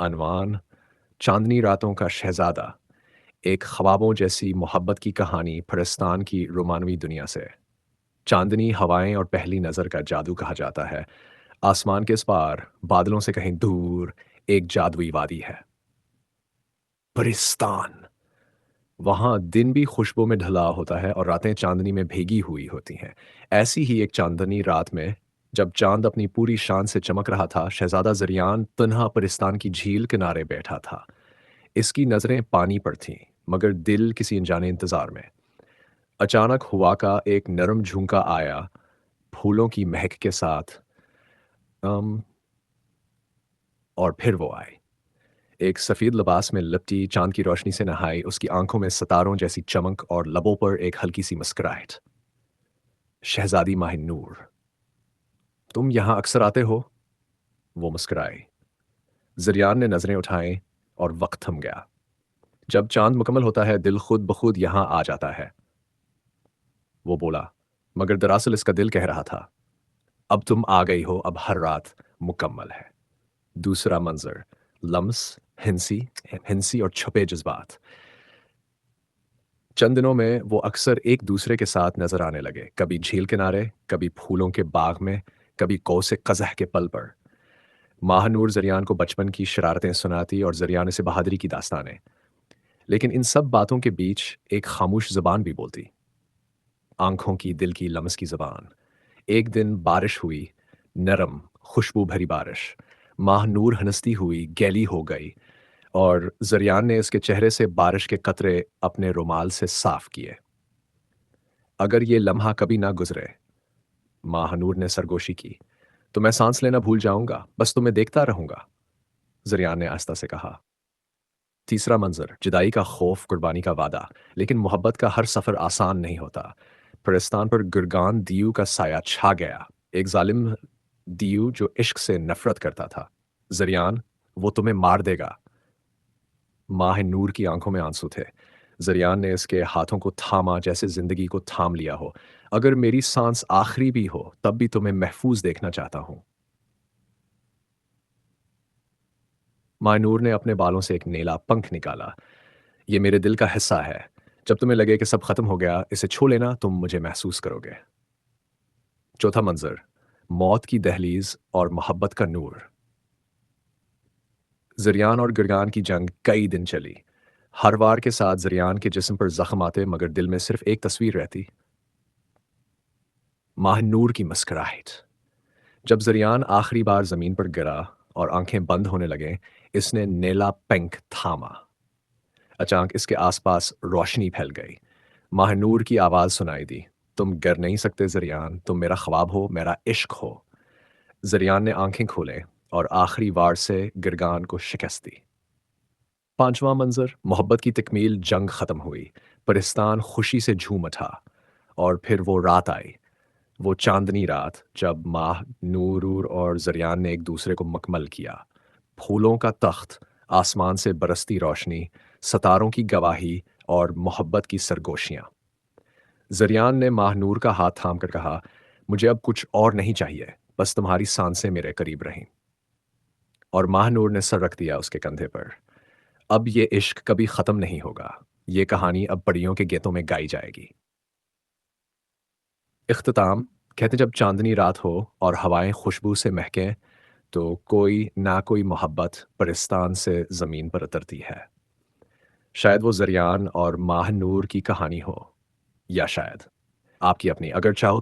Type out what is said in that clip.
अनवान चांदनी रातों का शहजादा एक ख्वाबों जैसी मोहब्बत की कहानी फिलिस्तान की रोमानवी दुनिया से। चांदनी हवाएं और पहली नज़र का जादू कहा जाता है। आसमान के इस पार बादलों से कहीं दूर एक जादुई वादी है, फिलिस्तान। वहाँ दिन भी खुशबू में ढला होता है और रातें चांदनी में भीगी हुई होती हैं। ऐसी ही एक चांदनी रात में जब चांद अपनी पूरी शान से चमक रहा था, शहजादा जरियान तन्हा फिलिस्तान की झील किनारे बैठा था। इसकी नज़रें पानी पर थीं, मगर दिल किसी अनजाने इंतज़ार में। अचानक हवा का एक नरम झोंका आया, फूलों की महक के साथ। अम, और फिर वो आए। एक सफ़ेद लिबास में लिपटी, चाँद की रोशनी से नहाई, उसकी आँखों में सितारों जैसी चमक और लबों पर एक हल्की-सी मुस्कुराहट। शहज़ादी माहिनूर, तुम यहाँ अक्सर आते हो? वो मुस्कुराई। ज़रियान ने नज़रें उठाईं और वक़्त थम गया। जब चाँद मुकम्मल होता है, दिल खुद ब खुद यहाँ आ जाता है, वो बोला। मगर दरअसल इसका दिल कह रहा था, अब तुम आ गई हो, अब हर रात मुकम्मल है। दूसरा मंज़र, लम्स, हिंसी हिंसी और छुपे जज़्बात। चंद दिनों में वो अक्सर एक दूसरे के साथ नज़र आने लगे, कभी झील किनारे, कभी फूलों के बाग में, कभी कौसे कज़ह के पल पर। महानूर ज़रियान को बचपन की शरारतें सुनाती और ज़रियान से बहादुरी की दास्तानें। लेकिन इन सब बातों के बीच एक खामोश ज़बान भी बोलती, आँखों की, दिल की, लम्स की ज़बान। एक दिन बारिश हुई, नरम, खुशबू भरी बारिश। महानूर हंसती हुई गैली हो गई और ज़रियान ने इसके चेहरे से बारिश के कतरे अपने रुमाल से साफ किए। अगर ये लम्हा कभी ना गुजरे, महानूर ने सरगोशी की, तो मैं सांस लेना भूल जाऊंगा, बस तुम्हें देखता रहूंगा, ज़रियान ने आस्था से कहा। तीसरा मंजर, जुदाई का खौफ, कुर्बानी का वादा। लेकिन मोहब्बत का हर सफ़र आसान नहीं होता। फिलिस्तान पर गुरगान दियू का साया छा गया, एक जालिम दियू जो इश्क से नफरत करता था। ज़रियान, वो तुम्हें मार देगा। माह नूर की आंखों में आंसू थे। ज़रियान ने इसके हाथों को थामा जैसे ज़िंदगी को थाम लिया हो। अगर मेरी सांस आखिरी भी हो, तब भी तुम्हें महफूज देखना चाहता हूँ। मायनूर ने अपने बालों से एक नीला पंख निकाला। ये मेरे दिल का हिस्सा है। जब तुम्हें लगे कि सब खत्म हो गया, इसे छू लेना, तुम मुझे महसूस करोगे। चौथा मंजर, मौत की दहलीज और मोहब्बत का नूर। ज़रियान और गिरगान की जंग कई दिन चली। हर वार के साथ ज़रियान के जिस्म पर जख्म आते, मगर दिल में सिर्फ एक तस्वीर रहती, माहनूर की मुस्कुराहट। जब ज़रियान आखिरी बार ज़मीन पर गिरा और आंखें बंद होने लगे, इसने नीला पेंक थामा। अचानक इसके आसपास रोशनी फैल गई। माहनूर की आवाज़ सुनाई दी, तुम गिर नहीं सकते ज़रियान, तुम मेरा ख्वाब हो, मेरा इश्क हो। ज़रियान ने आंखें खोले और आखिरी वार से गिरगान को शिकस्त दी। पांचवा मंजर, मोहब्बत की तकमील, जंग ख़त्म हुई, परिस्तान खुशी से झूम उठा। और फिर वो रात आई, वो चांदनी रात जब माह, नूर और ज़रियान ने एक दूसरे को मुकम्मल किया। फूलों का तख्त, आसमान से बरसती रोशनी, सितारों की गवाही और मोहब्बत की सरगोशियाँ। ज़रियान ने माहनूर का हाथ थाम कर कहा, मुझे अब कुछ और नहीं चाहिए, बस तुम्हारी सांसें मेरे करीब रहें। और माहनूर ने सर रख दिया उसके कंधे पर। अब ये इश्क कभी ख़त्म नहीं होगा, ये कहानी अब परियों के गीतों में गाई जाएगी। इख्तिताम, कहते जब चांदनी रात हो और हवाएं खुशबू से महकें, तो कोई ना कोई मोहब्बत परिस्तान से ज़मीन पर उतरती है। शायद वो ज़रियान और माह नूर की कहानी हो, या शायद आपकी अपनी। अगर चाहो